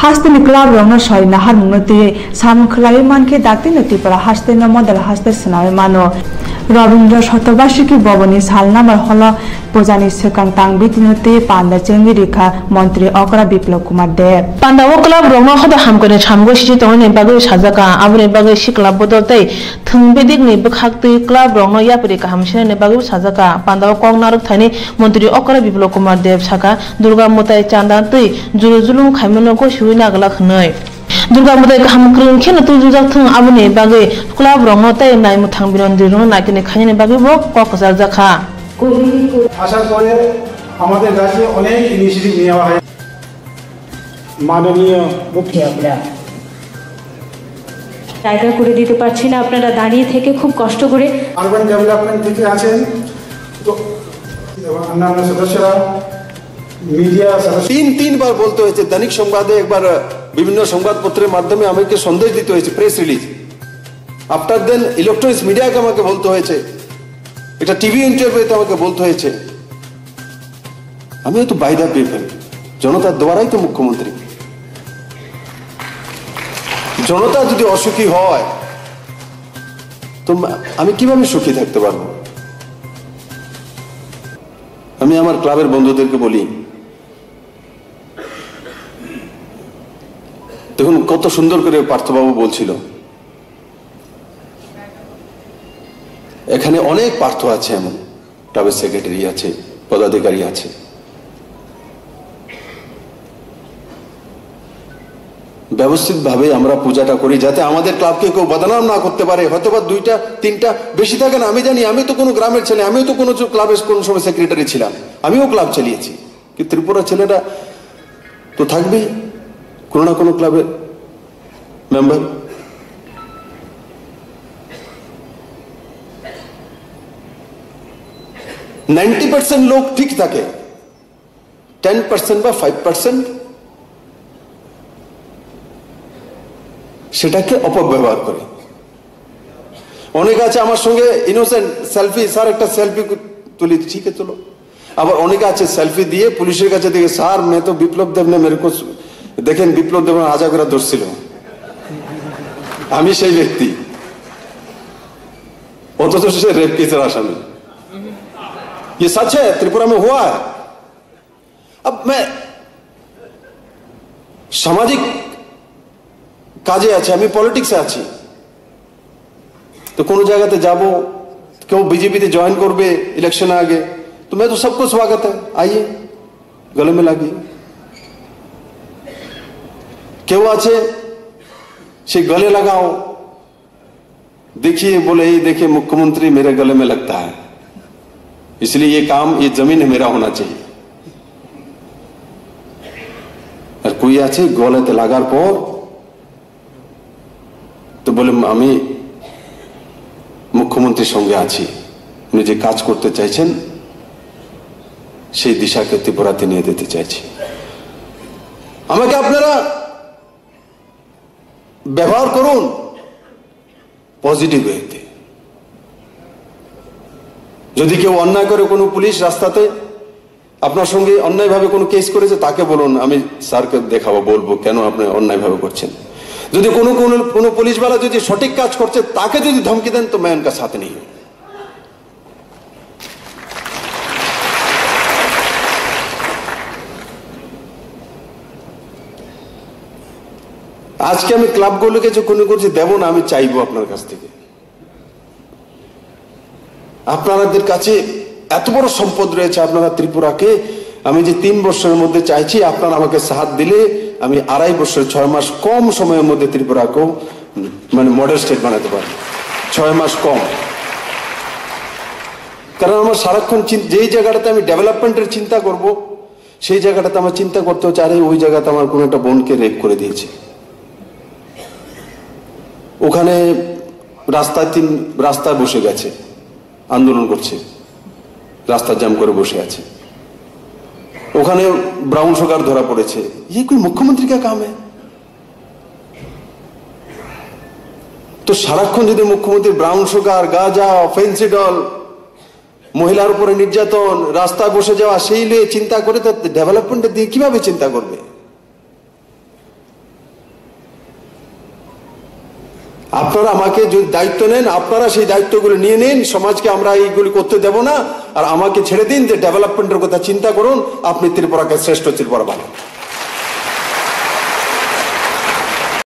haste ni club rong na soi na har mungti sam khlai man ke dakti nati para haste na model haste sanawe mano Rabindra শতবার্ষিকী ভবনী সালনামার হল পূজানি সেকান্তাং বিতিনতে পান্ডা Changi রেখা মন্ত্রী অকরা বিপ্লব কুমার দেব পান্ডা ও club রং হদ হামকনে ছামগো CG তংনি বাগে সাজাকা আবনি বাগে সিকলা বদলতে থংবেদিকনি বখাকতে club রং ইয়াপরি কাহামসিনে বাগে সাজাকা পান্ডা ও কংনারক Thani মন্ত্রী অকরা বিপ্লব কুমার দেব সাকা দুর্গা মোতাই চান্দাতে জুলুজুলুম খাইমনগো সুইনা গলা খনয় दुर्गा मुदाय गाहाम क्रंखे न तुजुजाक थं आबुनि बागे क्लाब रंगताय नाय मुथां बिरन्दी रंग नाकिने खायने बागे बो ककजार जाखा আসার পরে আমাদের রাজ্যে অনেক ইনিশিয়েটিভ নেওয়া হয় মাননীয় মুখ্যমন্ত্রী জায়গা করে দিতে পারছি না আপনারা দাঁড়িয়ে থেকে খুব কষ্ট করে আরবান ডেভেলপমেন্ট থেকে আছেন তো অন্যান্য সদস্যরা মিডিয়া তিন বার বলতে হয়েছে দৈনিক সংবাদে একবার বিভিন্ন সংবাদপত্রের মাধ্যমে আমাকে সন্দেশ দিতে হয়েছে press release after then electronics মিডিয়াকে আমাকে বলতে হয়েছে এটা টিভি ইন্টারভিউতে আমাকে বলতে হয়েছে আমি তো বাই দ্য পিপল জনতার দ্বারাই তো মুখ্যমন্ত্রী জনতা যদি অসুখী হয় তো আমি কিভাবে সুখী থাকতে পারবো আমি আমার ক্লাবের বন্ধুদেরকে বলি দেখুন কত সুন্দর করে পার্থবাবু বলছিল এখানে অনেক পার্থ আছে এমন ক্লাবের সেক্রেটারি আছে পদাধিকারী আছে ব্যবস্থিতভাবে আমরা পূজাটা করি যাতে আমাদের ক্লাবকে কেউ বদনাম না করতে পারে হয়তো বা 2টা 3টা বেশি থাকে না আমি জানি আমি তো কোনো গ্রামের ছেলে আমিও তো কোনো ক্লাবের কোন সময় সেক্রেটারি ছিলাম আমিও ক্লাব চালিয়েছি কি ত্রিপুরা ছেলেরা তো থাকবেই কোনো না কোনো ক্লাবের মেম্বার %90 লোক ঠিক থাকে 10% বা 5% সেটাকে অপব্যবহার করে অনেক আছে আমার সঙ্গে ইনোসেন্ট সেলফি স্যার একটা সেলফি তুলি ঠিক আছে চলো আবার অনেকে আছে সেলফি দিয়ে পুলিশের কাছে দেখে স্যার मैं तो বিপ্লব দেব ने मेरे को দেখেন বিপ্লব দেব আজা করে ধরছিল আমি সেই ব্যক্তি অথচ সে রেপ কেসের আসামি ये सच है त्रिपुरा में हुआ है अब मैं सामाजिक কাজে আছে আমি পলিটিক্সে আছি तो কোনো জায়গাতে যাব কেউ বিজেপিতে জয়েন করবে ইলেকশন আগে तो मैं तो सबको स्वागत है आइए गले में लागिए কেউ আছে সে गले लगाओ देखिए बोले ये देखिए मुख्यमंत्री मेरे गले में लगता है इसलिए ये काम ये जमीन मेरा होना चाहिए और कोई আছে গলাতে লাগার পর তো বলে আমি মুখ্যমন্ত্রীর সঙ্গে আছি উনি যে কাজ করতে চাইছেন সেই দিশাকে ত্রিপুরাতে নিয়ে যেতে চাইছি আমাকে আপনারা ব্যবহার করুন পজিটিভ ওয়েতে যদি কেউ অন্যায় করে কোনো পুলিশ রাস্তাতে আপনার সঙ্গে অন্যায়ভাবে কোনো কেস করেছে তাকে বলুন আমি স্যারকে দেখাবো বলবো কেন আপনি অন্যায়ভাবে করছেন যদি কোনো পুলিশওয়ালা যদি সঠিক কাজ করছে তাকে যদি ধমকি দেন তো मैं उनका साथ नहीं हूं আজকে আমি ক্লাবগুলোকে যে কোনো কিছু দেব না আমি চাইবো আপনার কাছ থেকে আপনাদের কাছে এত বড় সম্পদ রয়েছে আপনারা ত্রিপুরাকে আমি যে 3 বছরের মধ্যে চাইছি আপনারা আমাকে সাথ দিলে আমি 2.5 বছর 6 মাস কম সময়ের মধ্যে ত্রিপুরাকে মানে মডেল স্টেট বানাতে পারি 6 মাস কম কারণ আমার সারাক্ষণ যেই জায়গাটাতে আমি ডেভেলপমেন্টের চিন্তা করব সেই জায়গাটাতে আমার চিন্তা করতে হচ্ছে আরে ওই জায়গাতে আমার কোনো একটা বোনকে রেপ করে দিয়েছে ওখানে রাস্তায় বসে গেছে আন্দোলন করছে রাস্তা জ্যাম করে বসে আছে ওখানে ব্রাউন সুগার ধরা পড়েছে ये कोई मुख्यमंत्री का काम है তো সারাক্ষণ যদি মুখ্যমন্ত্রী ব্রাউন সুগার গাঁজা ফেন্সিডল মহিলার উপরে নির্যাতন রাস্তায় বসে যাওয়া সেই নিয়ে চিন্তা করে তো ডেভেলপমেন্টের দিকে কিভাবে চিন্তা করবে আপনারা আমাকে যদি দায়িত্ব নেন, আপনারা সেই দায়িত্বগুলো নিয়ে নিন, সমাজকে আমরা এইগুলি করতে দেব না, আর আমাকে ছেড়ে দিন যে ডেভেলপমেন্টের কথা চিন্তা করুন, আপনি ত্রিপুরাকে শ্রেষ্ঠ ত্রিপুরা বানান।